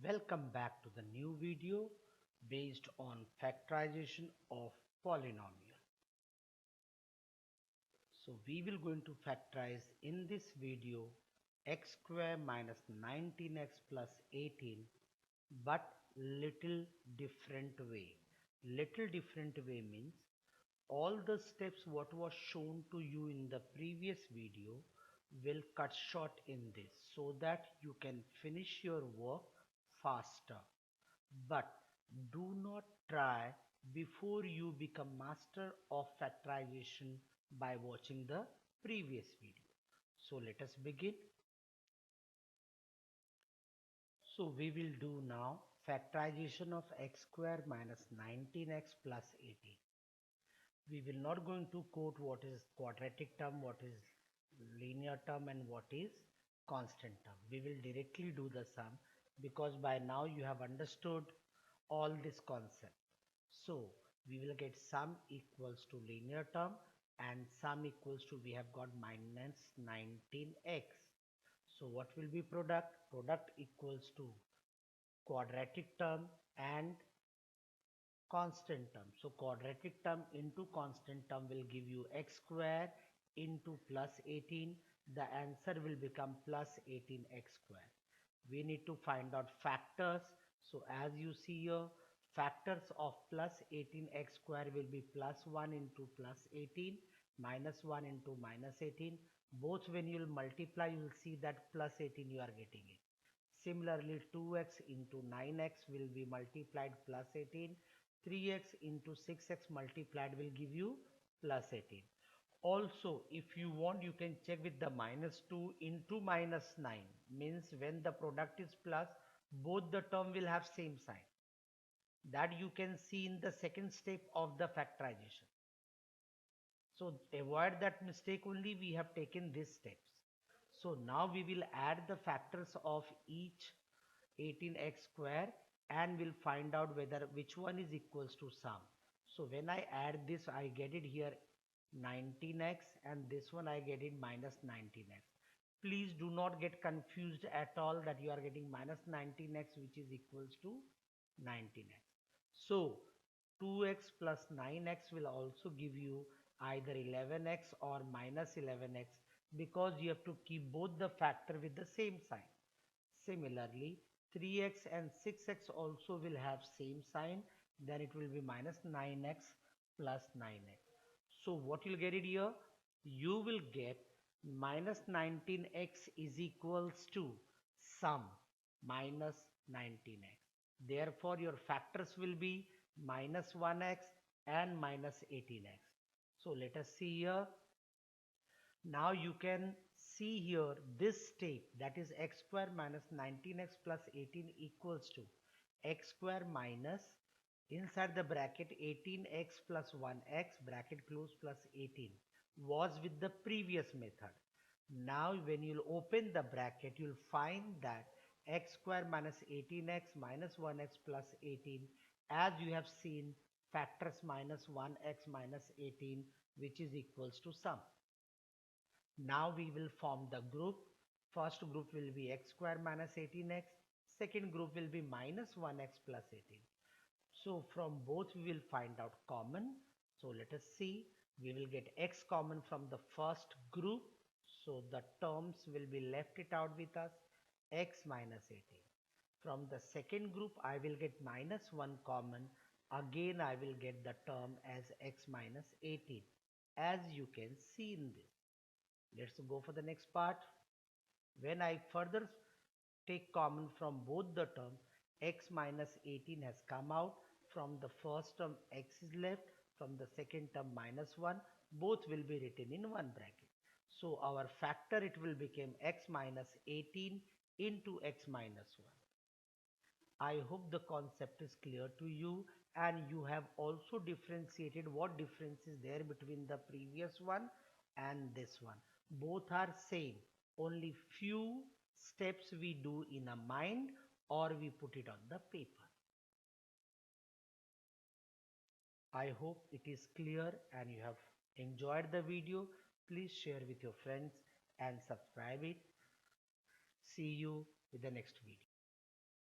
Welcome back to the new video based on factorization of polynomial. So we will going to factorize in this video x square minus 19x plus 18 but little different way. Little different way means all the steps what was shown to you in the previous video will cut short in this so that you can finish your work faster. But do not try before you become master of factorization by watching the previous video. So let us begin. So we will do now factorization of x square minus 19x plus 18. We will not going to quote what is quadratic term, what is linear term and what is constant term. We will directly do the sum because by now you have understood all this concept. So we will get sum equals to linear term and sum equals to we have got minus 19x. So what will be product? Product equals to quadratic term and constant term. So quadratic term into constant term will give you x square into plus 18. The answer will become plus 18x square. We need to find out factors. So as you see here, factors of plus 18x square will be plus 1 into plus 18 minus 1 into minus 18. Both when you will multiply you will see that plus 18 you are getting it. Similarly 2x into 9x will be multiplied plus 18. 3x into 6x multiplied will give you plus 18. Also, if you want, you can check with the minus 2 into minus 9. Means when the product is plus, both the term will have same sign. That you can see in the second step of the factorization. So avoid that mistake only, we have taken these steps. So now we will add the factors of each 18x square and we'll find out whether which one is equals to sum. So when I add this, I get it here 19x and this one I get it minus 19x. Please do not get confused at all that you are getting minus 19x which is equals to 19x. So 2x plus 9x will also give you either 11x or minus 11x because you have to keep both the factor with the same sign. Similarly, 3x and 6x also will have same sign, then it will be minus 9x plus 9x. So what you'll get it here? You will get minus 19x is equals to sum minus 19x. Therefore, your factors will be minus 1x and minus 18x. So let us see here. Now you can see here this step, that is x square minus 19x plus 18 equals to x square minus inside the bracket 18x plus 1x bracket close plus 18 was with the previous method. Now when you'll open the bracket you'll find that x square minus 18x minus 1x plus 18, as you have seen factors minus 1x minus 18 which is equals to sum. Now we will form the group. First group will be x square minus 18x. Second group will be minus 1x plus 18. So from both we will find out common. So let us see. We will get x common from the first group. So the terms will be left it out with us, x minus 18. From the second group I will get minus 1 common. Again I will get the term as x minus 18, as you can see in this. Let's go for the next part. When I further take common from both the term, x minus 18 has come out. From the first term x is left, from the second term minus 1, both will be written in one bracket. So our factor it will become x minus 18 into x minus 1. I hope the concept is clear to you and you have also differentiated what difference is there between the previous one and this one. Both are same, only few steps we do in a mind or we put it on the paper. I hope it is clear and you have enjoyed the video. Please share with your friends and subscribe it. See you with the next video.